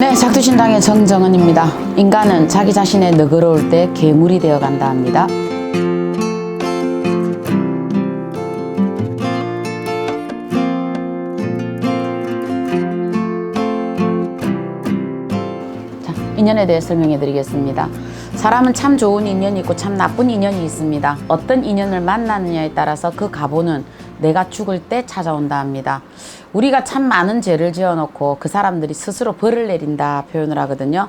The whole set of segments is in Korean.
네, 작두신당의 정정은입니다. 인간은 자기 자신의 너그러울 때 괴물이 되어 간다 합니다. 자, 인연에 대해 설명해 드리겠습니다. 사람은 참 좋은 인연이 있고 참 나쁜 인연이 있습니다. 어떤 인연을 만나느냐에 따라서 그 가보는 내가 죽을 때 찾아온다 합니다. 우리가 참 많은 죄를 지어놓고 그 사람들이 스스로 벌을 내린다 표현을 하거든요.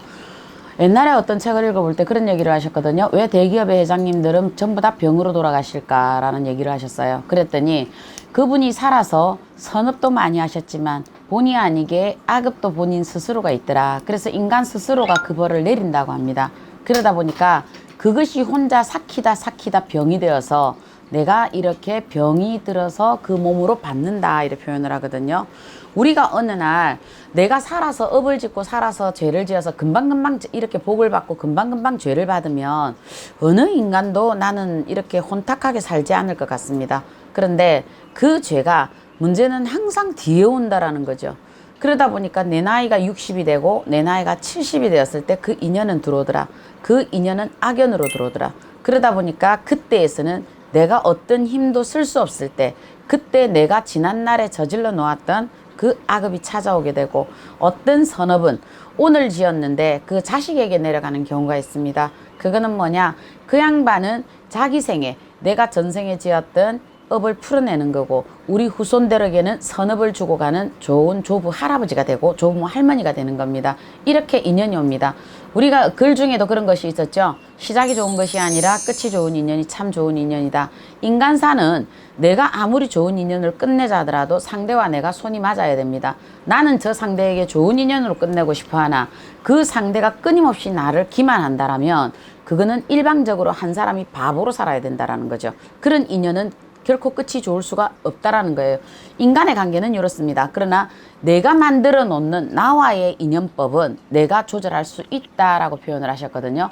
옛날에 어떤 책을 읽어볼 때 그런 얘기를 하셨거든요. 왜 대기업의 회장님들은 전부 다 병으로 돌아가실까라는 얘기를 하셨어요. 그랬더니 그분이 살아서 선업도 많이 하셨지만 본의 아니게 악업도 본인 스스로가 있더라. 그래서 인간 스스로가 그 벌을 내린다고 합니다. 그러다 보니까 그것이 혼자 삭히다 병이 되어서 내가 이렇게 병이 들어서 그 몸으로 받는다 이렇게 표현을 하거든요. 우리가 어느 날 내가 살아서 업을 짓고 살아서 죄를 지어서 금방금방 이렇게 복을 받고 금방금방 죄를 받으면 어느 인간도 나는 이렇게 혼탁하게 살지 않을 것 같습니다. 그런데 그 죄가 문제는 항상 뒤에 온다라는 거죠. 그러다 보니까 내 나이가 60이 되고 내 나이가 70이 되었을 때 그 인연은 들어오더라. 그 인연은 악연으로 들어오더라. 그러다 보니까 그때에서는 내가 어떤 힘도 쓸 수 없을 때 그때 내가 지난날에 저질러 놓았던 그 악업이 찾아오게 되고 어떤 선업은 오늘 지었는데 그 자식에게 내려가는 경우가 있습니다. 그거는 뭐냐? 그 양반은 자기 생에 내가 전생에 지었던 업을 풀어내는 거고 우리 후손들에게는 선업을 주고 가는 좋은 조부 할아버지가 되고 조부 할머니가 되는 겁니다. 이렇게 인연이 옵니다. 우리가 글 중에도 그런 것이 있었죠. 시작이 좋은 것이 아니라 끝이 좋은 인연이 참 좋은 인연이다. 인간사는 내가 아무리 좋은 인연을 끝내자 하더라도 상대와 내가 손이 맞아야 됩니다. 나는 저 상대에게 좋은 인연으로 끝내고 싶어 하나 그 상대가 끊임없이 나를 기만한다라면 그거는 일방적으로 한 사람이 바보로 살아야 된다라는 거죠. 그런 인연은 결코 끝이 좋을 수가 없다라는 거예요. 인간의 관계는 이렇습니다. 그러나 내가 만들어 놓는 나와의 인연법은 내가 조절할 수 있다라고 표현을 하셨거든요.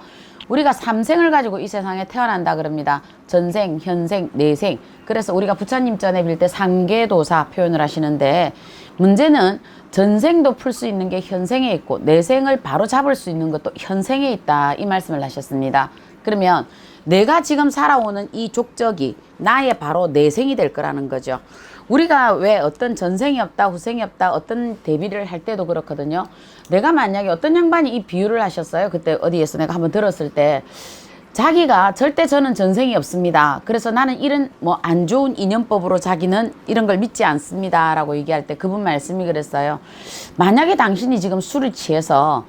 우리가 삼생을 가지고 이 세상에 태어난다 그럽니다. 전생, 현생, 내생. 그래서 우리가 부처님 전에 빌 때 삼계도사 표현을 하시는데 문제는 전생도 풀 수 있는 게 현생에 있고 내생을 바로 잡을 수 있는 것도 현생에 있다 이 말씀을 하셨습니다. 그러면 내가 지금 살아오는 이 족적이 나의 바로 내생이 될 거라는 거죠. 우리가 왜 어떤 전생이 없다 후생이 없다 어떤 대비를 할 때도 그렇거든요. 내가 만약에 어떤 양반이 이 비유를 하셨어요. 그때 어디에서 내가 한번 들었을 때 자기가 절대 저는 전생이 없습니다. 그래서 나는 이런 뭐 안 좋은 인연법으로 자기는 이런 걸 믿지 않습니다 라고 얘기할 때 그분 말씀이 그랬어요. 만약에 당신이 지금 술이 취해서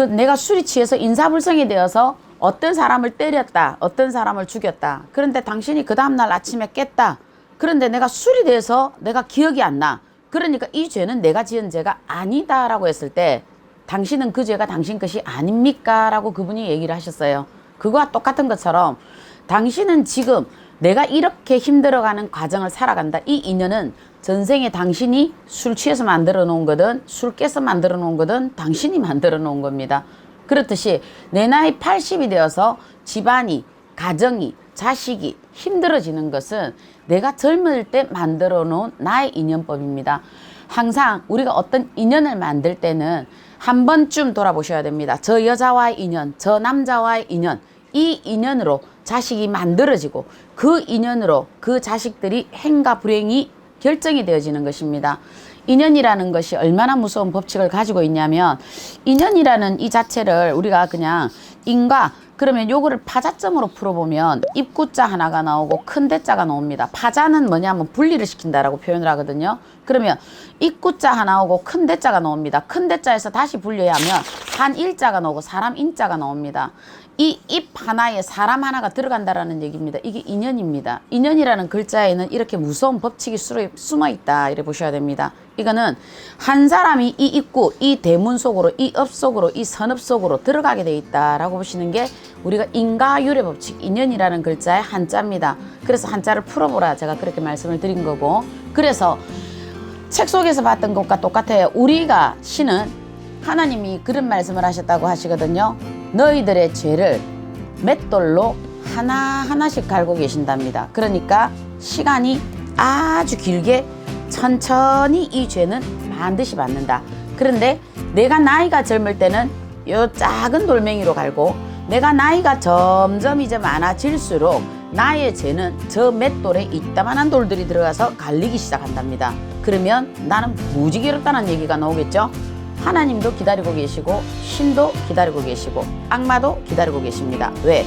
내가 술이 취해서 인사불성이 되어서 어떤 사람을 때렸다 어떤 사람을 죽였다 그런데 당신이 그 다음날 아침에 깼다 그런데 내가 술이 돼서 내가 기억이 안 나 그러니까 이 죄는 내가 지은 죄가 아니다 라고 했을 때 당신은 그 죄가 당신 것이 아닙니까 라고 그분이 얘기를 하셨어요. 그거와 똑같은 것처럼 당신은 지금 내가 이렇게 힘들어가는 과정을 살아간다. 이 인연은 전생에 당신이 술 취해서 만들어 놓은 거든 술 깨서 만들어 놓은 거든 당신이 만들어 놓은 겁니다. 그렇듯이 내 나이 80이 되어서 집안이 가정이 자식이 힘들어지는 것은 내가 젊을 때 만들어 놓은 나의 인연법입니다. 항상 우리가 어떤 인연을 만들 때는 한 번쯤 돌아보셔야 됩니다. 저 여자와의 인연, 저 남자와의 인연, 이 인연으로 자식이 만들어지고 그 인연으로 그 자식들이 행과 불행이 결정이 되어지는 것입니다. 인연이라는 것이 얼마나 무서운 법칙을 가지고 있냐면 인연이라는 이 자체를 우리가 그냥 인과 그러면 요거를 파자점으로 풀어보면 입구자 하나가 나오고 큰 대자가 나옵니다. 파자는 뭐냐면 분리를 시킨다라고 표현을 하거든요. 그러면 입구자 하나 오고 큰 대자가 나옵니다. 큰 대자에서 다시 분리하면 한 일자가 나오고 사람 인자가 나옵니다. 이 입 하나에 사람 하나가 들어간다라는 얘기입니다. 이게 인연입니다. 인연이라는 글자에는 이렇게 무서운 법칙이 숨어 있다 이렇게 보셔야 됩니다. 이거는 한 사람이 이 입구, 이 대문 속으로, 이 업 속으로, 이 선업 속으로 들어가게 돼 있다라고 보시는 게 우리가 인과율의 법칙, 인연이라는 글자의 한자입니다. 그래서 한자를 풀어보라 제가 그렇게 말씀을 드린 거고 그래서 책 속에서 봤던 것과 똑같아요. 우리가 신은 하나님이 그런 말씀을 하셨다고 하시거든요. 너희들의 죄를 맷돌로 하나하나씩 갈고 계신답니다. 그러니까 시간이 아주 길게 천천히 이 죄는 반드시 받는다. 그런데 내가 나이가 젊을 때는 요 작은 돌멩이로 갈고 내가 나이가 점점 이제 많아질수록 나의 죄는 저 맷돌에 이따만한 돌들이 들어가서 갈리기 시작한답니다. 그러면 나는 무지 괴롭다는 얘기가 나오겠죠. 하나님도 기다리고 계시고 신도 기다리고 계시고 악마도 기다리고 계십니다. 왜?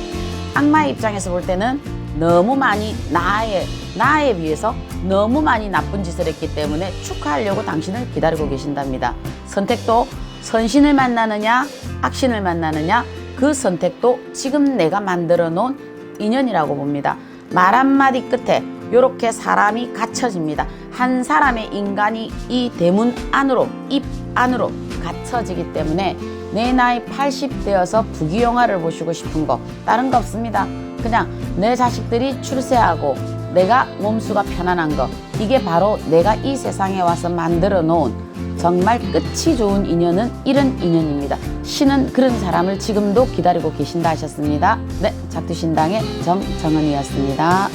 악마의 입장에서 볼 때는 너무 많이 나에 비해서 너무 많이 나쁜 짓을 했기 때문에 축하하려고 당신을 기다리고 계신답니다. 선택도 선신을 만나느냐 악신을 만나느냐, 그 선택도 지금 내가 만들어 놓은 인연이라고 봅니다. 말 한마디 끝에 이렇게 사람이 갇혀집니다. 한 사람의 인간이 이 대문 안으로, 입 안으로 갇혀지기 때문에 내 나이 80 되어서 부귀영화를 보시고 싶은 거 다른 거 없습니다. 그냥 내 자식들이 출세하고 내가 몸수가 편안한 거, 이게 바로 내가 이 세상에 와서 만들어 놓은 정말 끝이 좋은 인연은 이런 인연입니다. 신은 그런 사람을 지금도 기다리고 계신다 하셨습니다. 네, 작두신당의 정정은이었습니다.